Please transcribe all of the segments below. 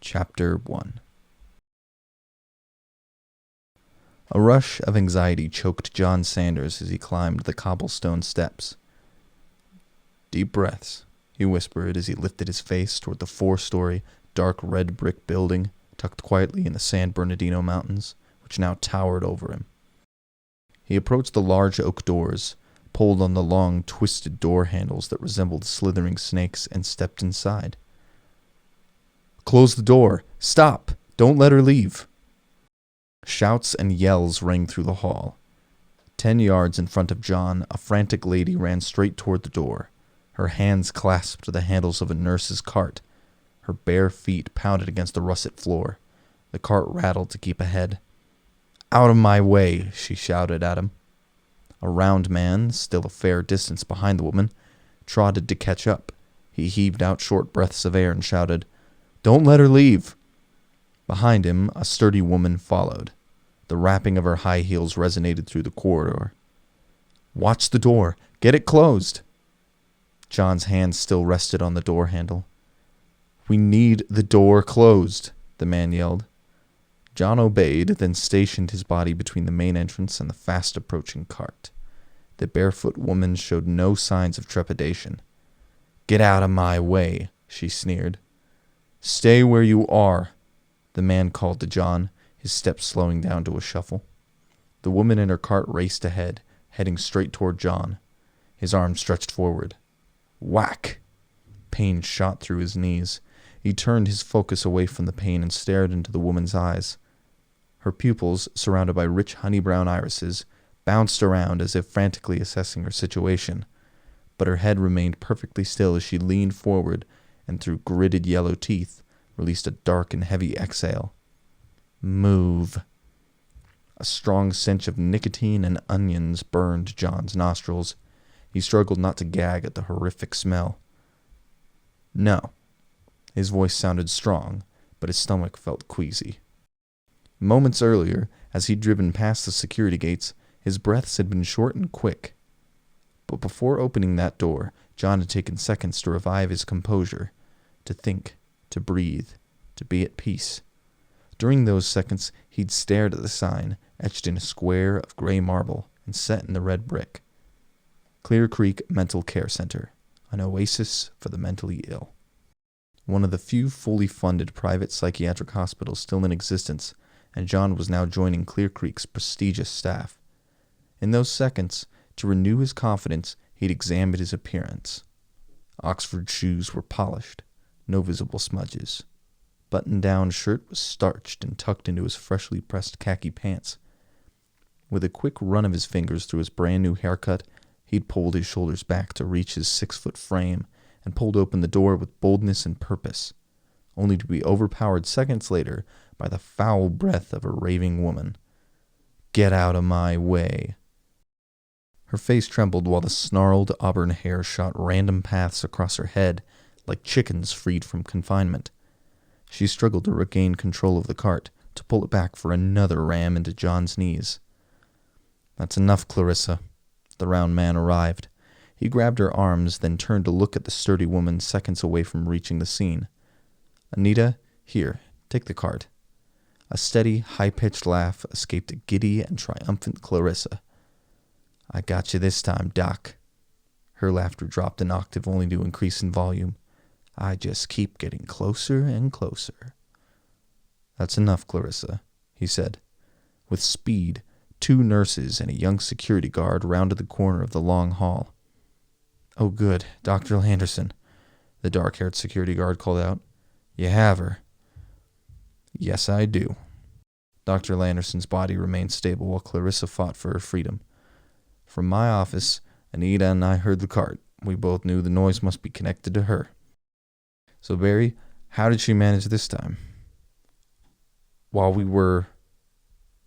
Chapter 1. A rush of anxiety choked John Sanders as he climbed the cobblestone steps. "Deep breaths," he whispered as he lifted his face toward the 4-story, dark red brick building tucked quietly in the San Bernardino Mountains, which now towered over him. He approached the large oak doors, pulled on the long, twisted door handles that resembled slithering snakes, and stepped inside. "Close the door! Stop! Don't let her leave!" Shouts and yells rang through the hall. 10 yards in front of John, a frantic lady ran straight toward the door. Her hands clasped the handles of a nurse's cart. Her bare feet pounded against the russet floor. The cart rattled to keep ahead. "Out of my way!" she shouted at him. A round man, still a fair distance behind the woman, trotted to catch up. He heaved out short breaths of air and shouted, "Don't let her leave!" Behind him, a sturdy woman followed. The rapping of her high heels resonated through the corridor. "Watch the door! Get it closed!" John's hand still rested on the door handle. "We need the door closed," the man yelled. John obeyed, then stationed his body between the main entrance and the fast-approaching cart. The barefoot woman showed no signs of trepidation. "Get out of my way," she sneered. "Stay where you are," the man called to John, his steps slowing down to a shuffle. The woman in her cart raced ahead, heading straight toward John. His arm stretched forward. Whack! Pain shot through his knees. He turned his focus away from the pain and stared into the woman's eyes. Her pupils, surrounded by rich honey-brown irises, bounced around as if frantically assessing her situation, but her head remained perfectly still as she leaned forward and through gritted yellow teeth released a dark and heavy exhale. "Move." A strong stench of nicotine and onions burned John's nostrils. He struggled not to gag at the horrific smell. "No." His voice sounded strong, but his stomach felt queasy. Moments earlier, as he'd driven past the security gates, his breaths had been short and quick. But before opening that door, John had taken seconds to revive his composure, to think, to breathe, to be at peace. During those seconds, he'd stared at the sign, etched in a square of gray marble and set in the red brick. Clearcreek Mental Care Center, an oasis for the mentally ill. One of the few fully funded private psychiatric hospitals still in existence, and John was now joining Clearcreek's prestigious staff. In those seconds, to renew his confidence, he'd examined his appearance. Oxford shoes were polished, no visible smudges. Button-down shirt was starched and tucked into his freshly pressed khaki pants. With a quick run of his fingers through his brand-new haircut, he'd pulled his shoulders back to reach his 6-foot frame and pulled open the door with boldness and purpose, only to be overpowered seconds later by the foul breath of a raving woman. "Get out of my way." Her face trembled while the snarled auburn hair shot random paths across her head like chickens freed from confinement. She struggled to regain control of the cart, to pull it back for another ram into John's knees. "That's enough, Clarissa." The round man arrived. He grabbed her arms, then turned to look at the sturdy woman seconds away from reaching the scene. "Anita, here, take the cart." A steady, high-pitched laugh escaped a giddy and triumphant Clarissa. "I got you this time, Doc." Her laughter dropped an octave only to increase in volume. "I just keep getting closer and closer." "That's enough, Clarissa," he said. With speed, 2 nurses and a young security guard rounded the corner of the long hall. "Oh, good, Dr. Anderson," the dark-haired security guard called out. "You have her." "Yes, I do." Dr. Anderson's body remained stable while Clarissa fought for her freedom. "From my office, Anita and I heard the cart. We both knew the noise must be connected to her. So, Barry, how did she manage this time?" "While we were..."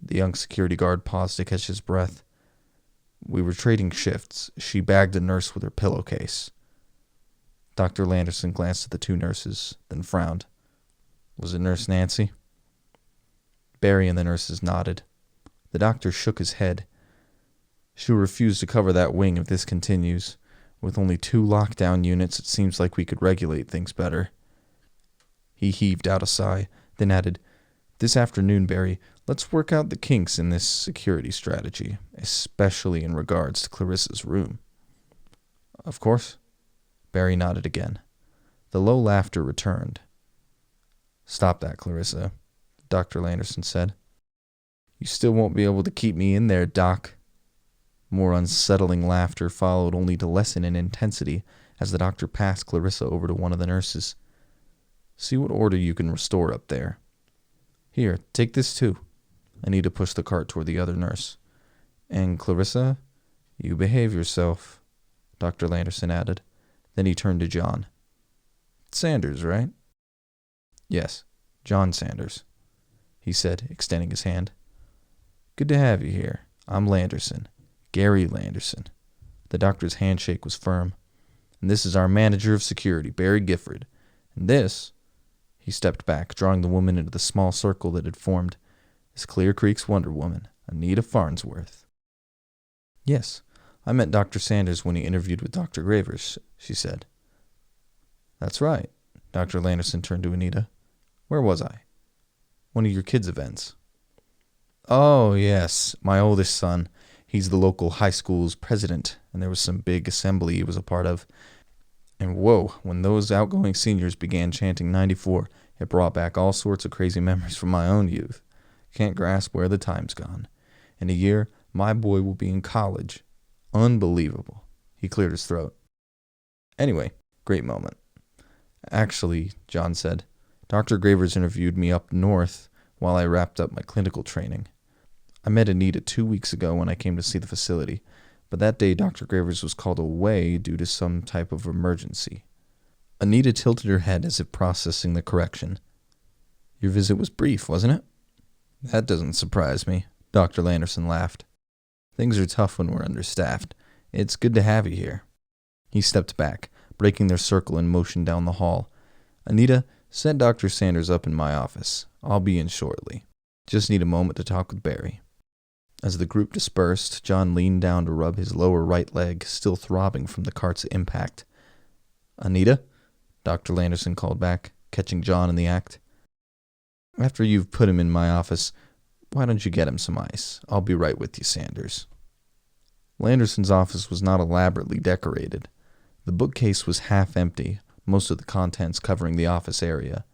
The young security guard paused to catch his breath. "We were trading shifts. She bagged a nurse with her pillowcase." Dr. Anderson glanced at the 2 nurses, then frowned. "Was it Nurse Nancy?" Barry and the nurses nodded. The doctor shook his head. "She'll refuse to cover that wing if this continues. With only 2 lockdown units, it seems like we could regulate things better." He heaved out a sigh, then added, "This afternoon, Barry, let's work out the kinks in this security strategy, especially in regards to Clarissa's room." "Of course." Barry nodded again. The low laughter returned. "Stop that, Clarissa," Dr. Landerson said. "You still won't be able to keep me in there, Doc." More unsettling laughter followed, only to lessen in intensity as the doctor passed Clarissa over to one of the nurses. "See what order you can restore up there. Here, take this too." Anita pushed the cart toward the other nurse. "And Clarissa, you behave yourself," Dr. Landerson added. Then he turned to John. "Sanders, right?" "Yes, John Sanders," he said, extending his hand. "Good to have you here. I'm Landerson, Gary Landerson." The doctor's handshake was firm. "And this is our manager of security, Barry Gifford. And this," he stepped back, drawing the woman into the small circle that had formed, "is Clearcreek's Wonder Woman, Anita Farnsworth." "Yes, I met Dr. Sanders when he interviewed with Dr. Gravers," she said. "That's right." Dr. Landerson turned to Anita. "Where was I?" "One of your kids' events." "Oh, yes, my oldest son. He's the local high school's president, and there was some big assembly he was a part of. And whoa, when those outgoing seniors began chanting 94, it brought back all sorts of crazy memories from my own youth. Can't grasp where the time's gone. In a year, my boy will be in college. Unbelievable." He cleared his throat. "Anyway, great moment." "Actually," John said, "Dr. Gravers interviewed me up north while I wrapped up my clinical training. I met Anita 2 weeks ago when I came to see the facility, but that day Dr. Gravers was called away due to some type of emergency." Anita tilted her head as if processing the correction. "Your visit was brief, wasn't it?" "That doesn't surprise me," Dr. Landerson laughed. "Things are tough when we're understaffed. It's good to have you here." He stepped back, breaking their circle and motioned down the hall. "Anita, set Dr. Sanders up in my office. I'll be in shortly. Just need a moment to talk with Barry." As the group dispersed, John leaned down to rub his lower right leg, still throbbing from the cart's impact. "Anita?" Dr. Landerson called back, catching John in the act. "After you've put him in my office, why don't you get him some ice? I'll be right with you, Sanders." Landerson's office was not elaborately decorated. The bookcase was half empty, most of the contents covering the office area.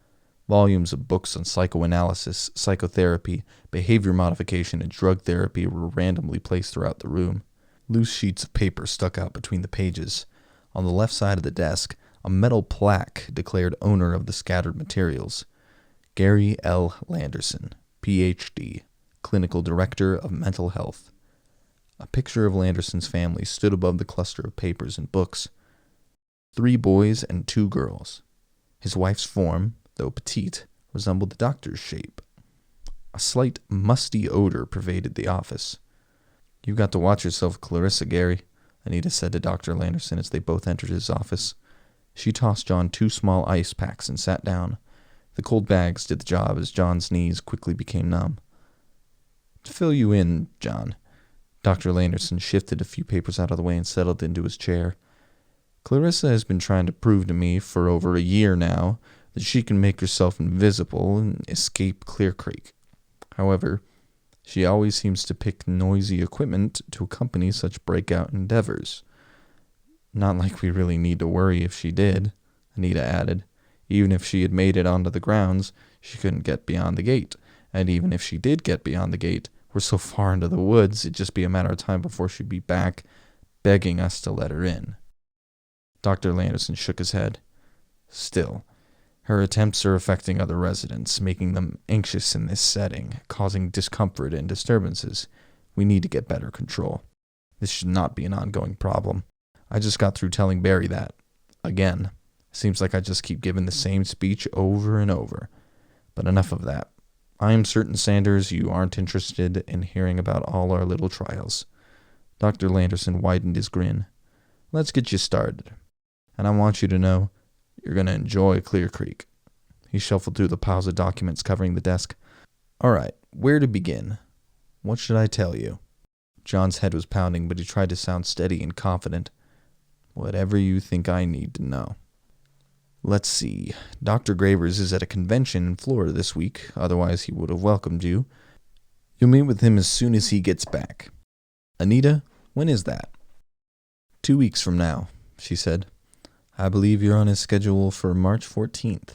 Volumes of books on psychoanalysis, psychotherapy, behavior modification, and drug therapy were randomly placed throughout the room. Loose sheets of paper stuck out between the pages. On the left side of the desk, a metal plaque declared owner of the scattered materials. Gary L. Landerson, Ph.D., Clinical Director of Mental Health. A picture of Landerson's family stood above the cluster of papers and books. 3 boys and 2 girls. His wife's form, though petite, resembled the doctor's shape. A slight musty odor pervaded the office. "You've got to watch yourself, Clarissa, Gary," Anita said to Dr. Landerson as they both entered his office. She tossed John 2 small ice packs and sat down. The cold bags did the job as John's knees quickly became numb. "To fill you in, John," Dr. Landerson shifted a few papers out of the way and settled into his chair. "Clarissa has been trying to prove to me for over a year now that she can make herself invisible and escape Clearcreek. However, she always seems to pick noisy equipment to accompany such breakout endeavors. Not like we really need to worry if she did," Anita added. "Even if she had made it onto the grounds, she couldn't get beyond the gate. And even if she did get beyond the gate, we're so far into the woods, it'd just be a matter of time before she'd be back, begging us to let her in." Dr. Landerson shook his head. "Still, her attempts are affecting other residents, making them anxious in this setting, causing discomfort and disturbances. We need to get better control. This should not be an ongoing problem. I just got through telling Barry that. Again. Seems like I just keep giving the same speech over and over. But enough of that. I am certain, Sanders, you aren't interested in hearing about all our little trials." Dr. Landerson widened his grin. "Let's get you started. And I want you to know, you're going to enjoy Clearcreek." He shuffled through the piles of documents covering the desk. "All right, where to begin? What should I tell you?" John's head was pounding, but he tried to sound steady and confident. "Whatever you think I need to know." Let's see. Dr. Gravers is at a convention in Florida this week, otherwise he would have welcomed you. You'll meet with him as soon as he gets back. Anita, when is that? 2 weeks from now, she said. I believe you're on his schedule for March 14th.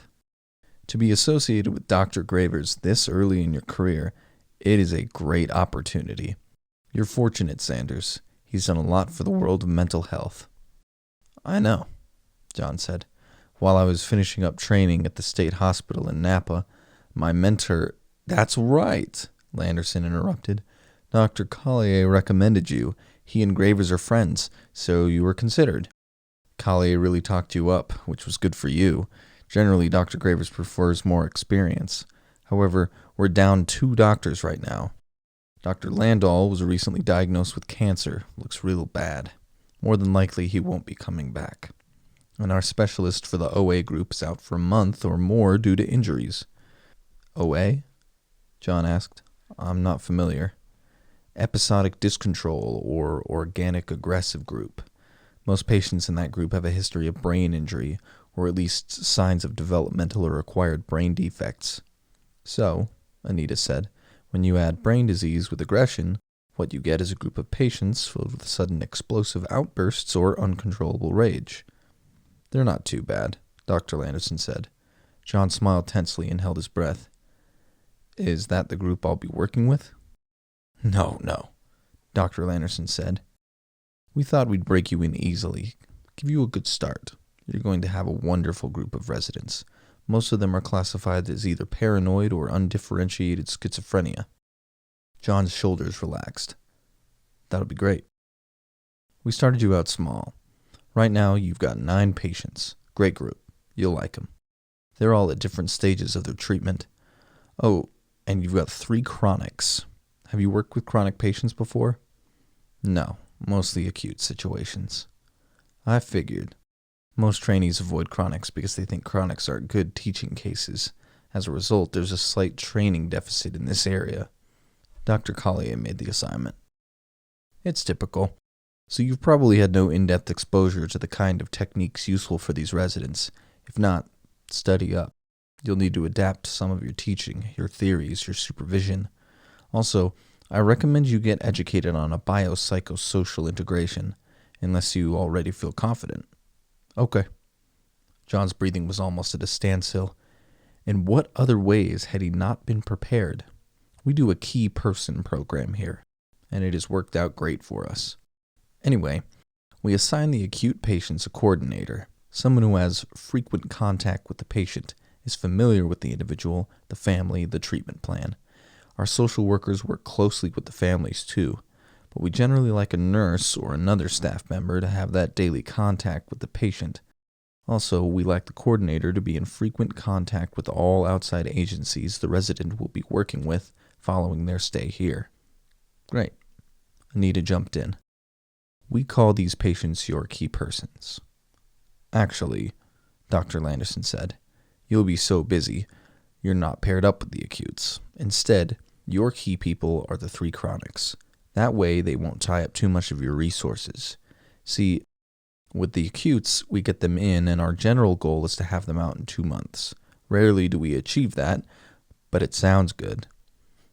To be associated with Dr. Gravers this early in your career, it is a great opportunity. You're fortunate, Sanders. He's done a lot for the world of mental health. I know, John said. While I was finishing up training at the state hospital in Napa, my mentor... That's right, Landerson interrupted. Dr. Collier recommended you. He and Gravers are friends, so you were considered. Collier really talked you up, which was good for you. Generally, Dr. Gravers prefers more experience. However, we're down 2 doctors right now. Dr. Landau was recently diagnosed with cancer. Looks real bad. More than likely, he won't be coming back. And our specialist for the OA group is out for a month or more due to injuries. OA? John asked. I'm not familiar. Episodic dyscontrol or organic aggressive group. Most patients in that group have a history of brain injury, or at least signs of developmental or acquired brain defects. So, Anita said, when you add brain disease with aggression, what you get is a group of patients filled with sudden explosive outbursts or uncontrollable rage. They're not too bad, Dr. Landerson said. John smiled tensely and held his breath. Is that the group I'll be working with? No, Dr. Landerson said. We thought we'd break you in easily, give you a good start. You're going to have a wonderful group of residents. Most of them are classified as either paranoid or undifferentiated schizophrenia. John's shoulders relaxed. That'll be great. We started you out small. Right now, you've got 9 patients. Great group. You'll like them. They're all at different stages of their treatment. Oh, and you've got 3 chronics. Have you worked with chronic patients before? No, mostly acute situations. I figured. Most trainees avoid chronics because they think chronics are good teaching cases. As a result, there's a slight training deficit in this area. Dr. Collier made the assignment. It's typical. So you've probably had no in-depth exposure to the kind of techniques useful for these residents. If not, study up. You'll need to adapt some of your teaching, your theories, your supervision. Also, I recommend you get educated on a biopsychosocial integration, unless you already feel confident. Okay. John's breathing was almost at a standstill. In what other ways had he not been prepared? We do a key person program here, and it has worked out great for us. Anyway, we assign the acute patients a coordinator, someone who has frequent contact with the patient, is familiar with the individual, the family, the treatment plan. Our social workers work closely with the families too, but we generally like a nurse or another staff member to have that daily contact with the patient. Also, we like the coordinator to be in frequent contact with all outside agencies the resident will be working with following their stay here. Great. Anita jumped in. We call these patients your key persons. Actually, Dr. Landerson said, you'll be so busy, you're not paired up with the acutes. Instead, your key people are the 3 chronics. That way, they won't tie up too much of your resources. See, with the acutes, we get them in, and our general goal is to have them out in 2 months. Rarely do we achieve that, but it sounds good.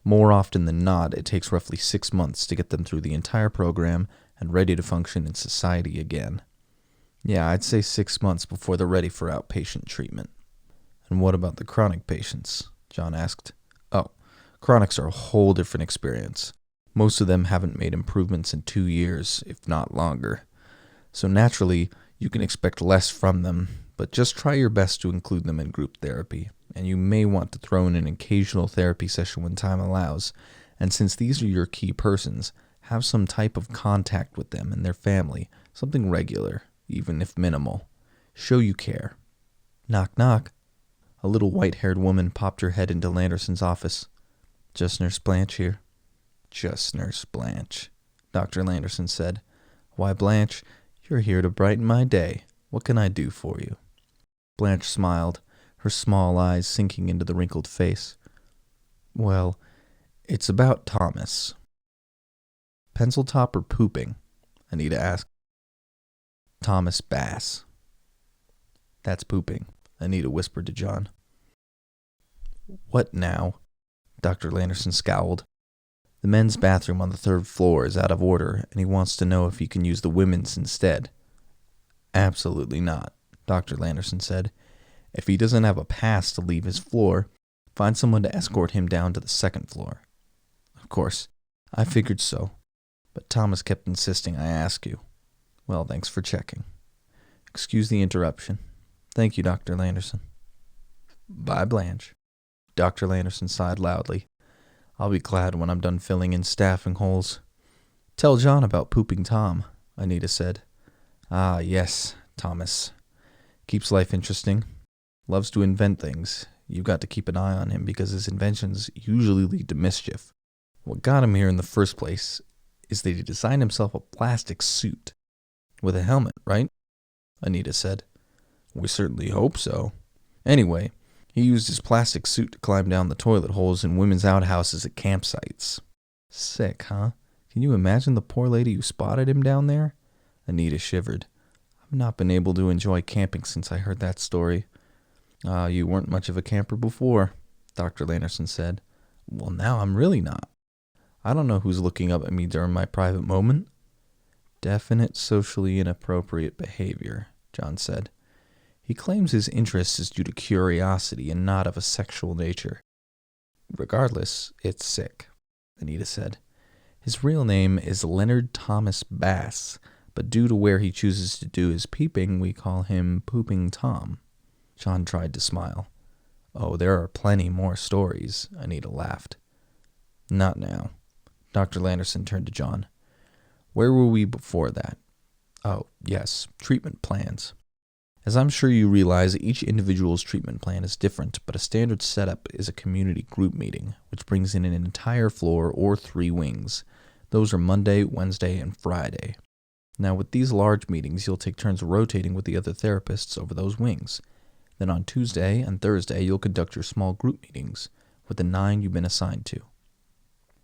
More often than not, it takes roughly 6 months to get them through the entire program and ready to function in society again. Yeah, I'd say 6 months before they're ready for outpatient treatment. And what about the chronic patients? John asked. Oh, chronics are a whole different experience. Most of them haven't made improvements in 2 years, if not longer. So naturally, you can expect less from them, but just try your best to include them in group therapy, and you may want to throw in an occasional therapy session when time allows. And since these are your key persons, have some type of contact with them and their family, something regular, even if minimal. Show you care. Knock, knock. A little white-haired woman popped her head into Landerson's office. Just Nurse Blanche here. Just Nurse Blanche, Dr. Landerson said. Why, Blanche, you're here to brighten my day. What can I do for you? Blanche smiled, her small eyes sinking into the wrinkled face. Well, it's about Thomas. Pencil top or pooping? Anita asked. Thomas Bass. That's pooping, Anita whispered to John. What now? Dr. Landerson scowled. The men's bathroom on the 3rd floor is out of order, and he wants to know if he can use the women's instead. Absolutely not, Dr. Landerson said. If he doesn't have a pass to leave his floor, find someone to escort him down to the 2nd floor. Of course, I figured so, but Thomas kept insisting I ask you. Well, thanks for checking. Excuse the interruption. Thank you, Dr. Landerson. Bye, Blanche. Dr. Landerson sighed loudly. I'll be glad when I'm done filling in staffing holes. Tell John about Pooping Tom, Anita said. Ah, yes, Thomas. Keeps life interesting. Loves to invent things. You've got to keep an eye on him because his inventions usually lead to mischief. What got him here in the first place is that he designed himself a plastic suit. With a helmet, right? Anita said. We certainly hope so. Anyway, he used his plastic suit to climb down the toilet holes in women's outhouses at campsites. Sick, huh? Can you imagine the poor lady who spotted him down there? Anita shivered. I've not been able to enjoy camping since I heard that story. You weren't much of a camper before, Dr. Landerson said. Well, now I'm really not. I don't know who's looking up at me during my private moment. Definite socially inappropriate behavior, John said. He claims his interest is due to curiosity and not of a sexual nature. Regardless, it's sick, Anita said. His real name is Leonard Thomas Bass, but due to where he chooses to do his peeping, we call him Pooping Tom. John tried to smile. Oh, there are plenty more stories, Anita laughed. Not now. Dr. Landerson turned to John. Where were we before that? Oh, yes, treatment plans. As I'm sure you realize, each individual's treatment plan is different, but a standard setup is a community group meeting, which brings in an entire floor or 3 wings. Those are Monday, Wednesday, and Friday. Now, with these large meetings, you'll take turns rotating with the other therapists over those wings. Then on Tuesday and Thursday, you'll conduct your small group meetings with the 9 you've been assigned to.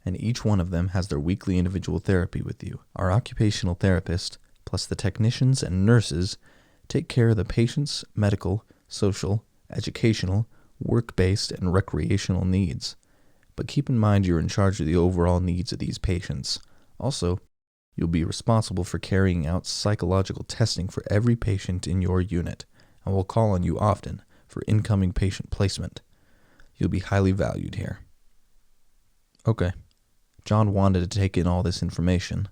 And each one of them has their weekly individual therapy with you. Our occupational therapist, plus the technicians and nurses, take care of the patient's medical, social, educational, work-based, and recreational needs. But keep in mind you're in charge of the overall needs of these patients. Also, you'll be responsible for carrying out psychological testing for every patient in your unit, and we'll call on you often for incoming patient placement. You'll be highly valued here. Okay. John wanted to take in all this information,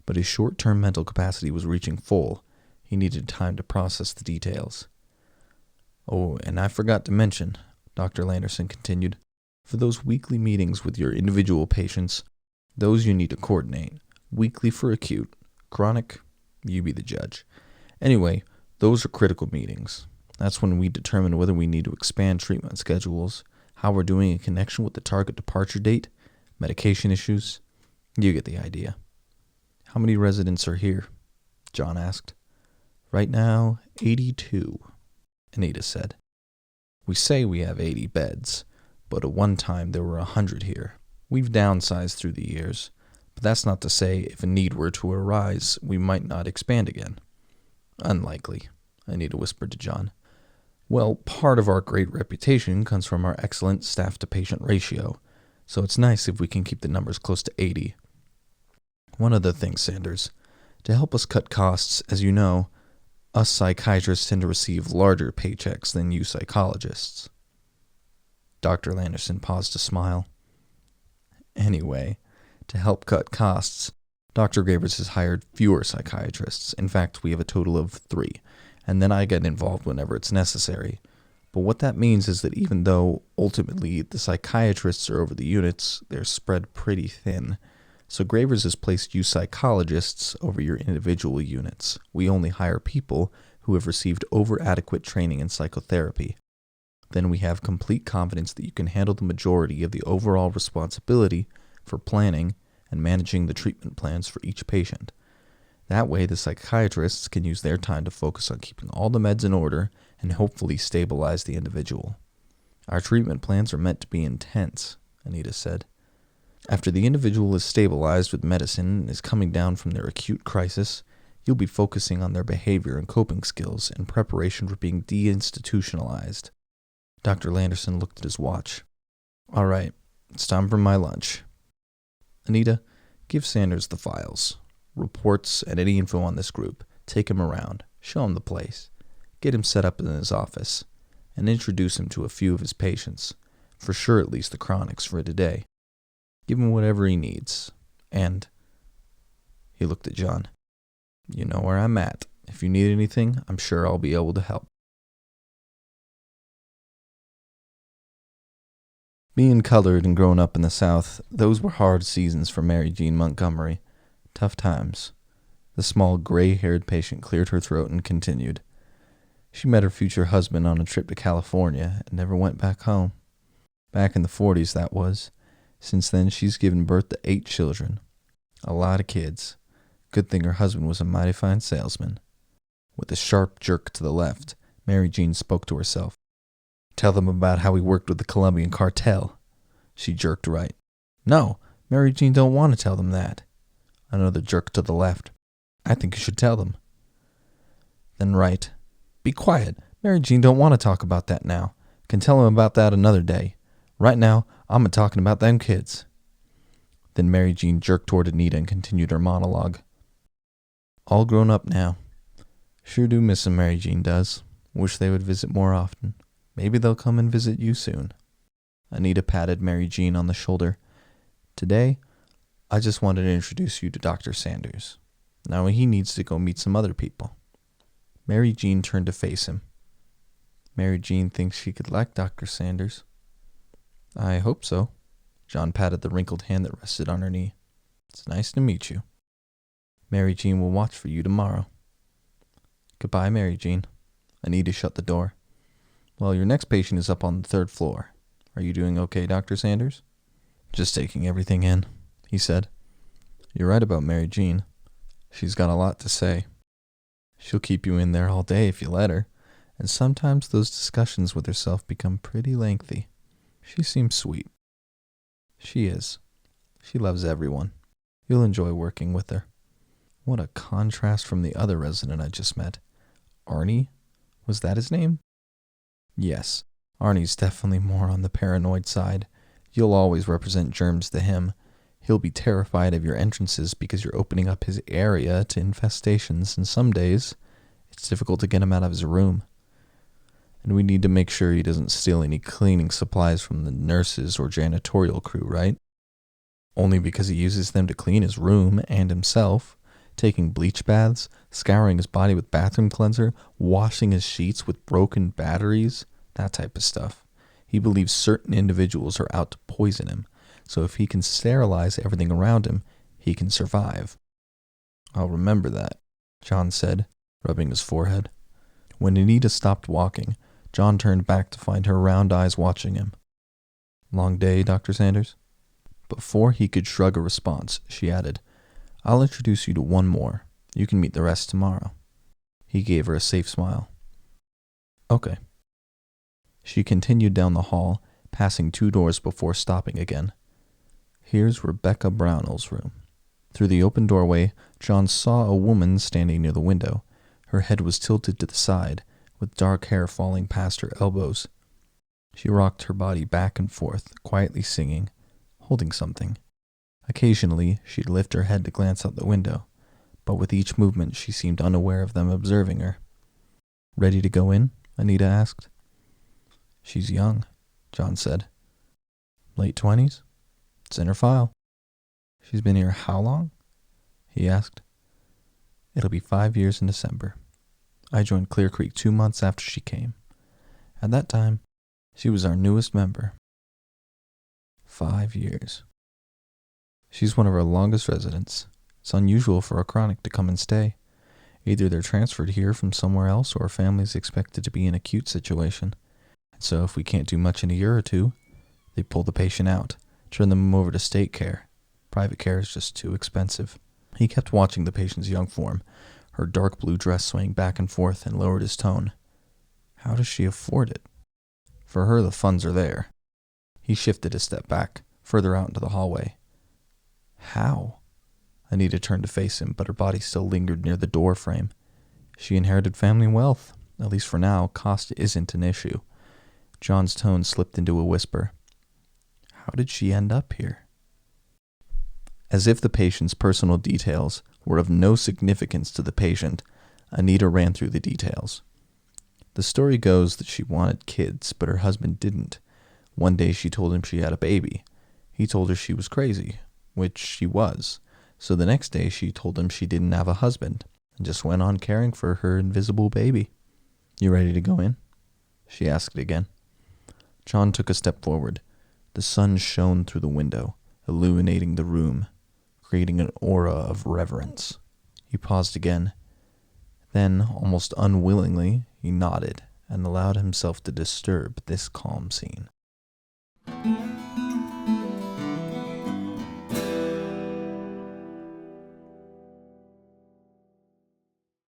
but his short-term mental capacity was reaching full. He needed time to process the details. Oh, and I forgot to mention, Dr. Landerson continued, for those weekly meetings with your individual patients, those you need to coordinate. Weekly for acute. Chronic, you be the judge. Anyway, those are critical meetings. That's when we determine whether we need to expand treatment schedules, how we're doing in connection with the target departure date, medication issues. You get the idea. How many residents are here? John asked. Right now, 82, Anita said. We say we have 80 beds, but at one time there were 100 here. We've downsized through the years, but that's not to say if a need were to arise, we might not expand again. Unlikely, Anita whispered to John. Well, part of our great reputation comes from our excellent staff-to-patient ratio, so it's nice if we can keep the numbers close to 80. One other thing, Sanders. To help us cut costs, as you know, us psychiatrists tend to receive larger paychecks than you psychologists. Dr. Landerson paused to smile. Anyway, to help cut costs, Dr. Gravers has hired fewer psychiatrists. In fact, we have a total of 3, and then I get involved whenever it's necessary. But what that means is that even though, ultimately, the psychiatrists are over the units, they're spread pretty thin. So Gravers has placed you psychologists over your individual units. We only hire people who have received over-adequate training in psychotherapy. Then we have complete confidence that you can handle the majority of the overall responsibility for planning and managing the treatment plans for each patient. That way, the psychiatrists can use their time to focus on keeping all the meds in order and hopefully stabilize the individual. Our treatment plans are meant to be intense, Anita said. After the individual is stabilized with medicine and is coming down from their acute crisis, You'll be focusing on their behavior and coping skills in preparation for being deinstitutionalized. Dr. Landerson looked at his watch. All right, it's time for my lunch. Anita, give Sanders the files, reports, and any info on this group. Take him around, show him the place, get him set up in his office, and introduce him to a few of his patients, for sure at least the chronics for today. Give him whatever he needs, and, he looked at John, you know where I'm at. If you need anything, I'm sure I'll be able to help. Being colored and growing up in the South, those were hard seasons for Mary Jean Montgomery. Tough times. The small, gray-haired patient cleared her throat and continued. She met her future husband on a trip to California and never went back home. Back in the 40s, that was. Since then, she's given birth to 8 children. A lot of kids. Good thing her husband was a mighty fine salesman. With a sharp jerk to the left, Mary Jean spoke to herself. Tell them about how he worked with the Colombian cartel. She jerked right. No, Mary Jean don't want to tell them that. Another jerk to the left. I think you should tell them. Then right. Be quiet. Mary Jean don't want to talk about that now. Can tell them about that another day. Right now, I'm a-talking about them kids. Then Mary Jean jerked toward Anita and continued her monologue. All grown up now. Sure do miss them, Mary Jean does. Wish they would visit more often. Maybe they'll come and visit you soon. Anita patted Mary Jean on the shoulder. Today, I just wanted to introduce you to Dr. Sanders. Now he needs to go meet some other people. Mary Jean turned to face him. Mary Jean thinks she could like Dr. Sanders. I hope so. John patted the wrinkled hand that rested on her knee. It's nice to meet you. Mary Jean will watch for you tomorrow. Goodbye, Mary Jean. Anita shut the door. Well, your next patient is up on the 3rd floor. Are you doing okay, Dr. Sanders? Just taking everything in, he said. You're right about Mary Jean. She's got a lot to say. She'll keep you in there all day if you let her, and sometimes those discussions with herself become pretty lengthy. She seems sweet. She is. She loves everyone. You'll enjoy working with her. What a contrast from the other resident I just met. Arnie? Was that his name? Yes, Arnie's definitely more on the paranoid side. You'll always represent germs to him. He'll be terrified of your entrances because you're opening up his area to infestations, and some days it's difficult to get him out of his room. And we need to make sure he doesn't steal any cleaning supplies from the nurses or janitorial crew, right? Only because he uses them to clean his room and himself, taking bleach baths, scouring his body with bathroom cleanser, washing his sheets with broken batteries, that type of stuff. He believes certain individuals are out to poison him, so if he can sterilize everything around him, he can survive. I'll remember that, John said, rubbing his forehead. When Anita stopped walking, John turned back to find her round eyes watching him. Long day, Dr. Sanders? Before he could shrug a response, she added, I'll introduce you to one more. You can meet the rest tomorrow. He gave her a safe smile. Okay. She continued down the hall, passing 2 doors before stopping again. Here's Rebecca Brownell's room. Through the open doorway, John saw a woman standing near the window. Her head was tilted to the side, with dark hair falling past her elbows. She rocked her body back and forth, quietly singing, holding something. Occasionally, she'd lift her head to glance out the window, but with each movement she seemed unaware of them observing her. Ready to go in? Anita asked. She's young, John said. Late 20s? It's in her file. She's been here how long? He asked. It'll be 5 years in December. I joined Clearcreek 2 months after she came. At that time, she was our newest member. 5 years. She's one of our longest residents. It's unusual for a chronic to come and stay. Either they're transferred here from somewhere else or a family's expected to be in an acute situation. And so if we can't do much in a year or two, they pull the patient out, turn them over to state care. Private care is just too expensive. He kept watching the patient's young form, her dark blue dress swaying back and forth, and lowered his tone. How does she afford it? For her, the funds are there. He shifted a step back, further out into the hallway. How? Anita turned to face him, but her body still lingered near the door frame. She inherited family wealth. At least for now, cost isn't an issue. John's tone slipped into a whisper. How did she end up here? As if the patient's personal details were of no significance to the patient, Anita ran through the details. The story goes that she wanted kids, but her husband didn't. One day she told him she had a baby. He told her she was crazy, which she was. So the next day she told him she didn't have a husband, and just went on caring for her invisible baby. You ready to go in? She asked again. John took a step forward. The sun shone through the window, illuminating the room, creating an aura of reverence. He paused again. Then, almost unwillingly, he nodded and allowed himself to disturb this calm scene.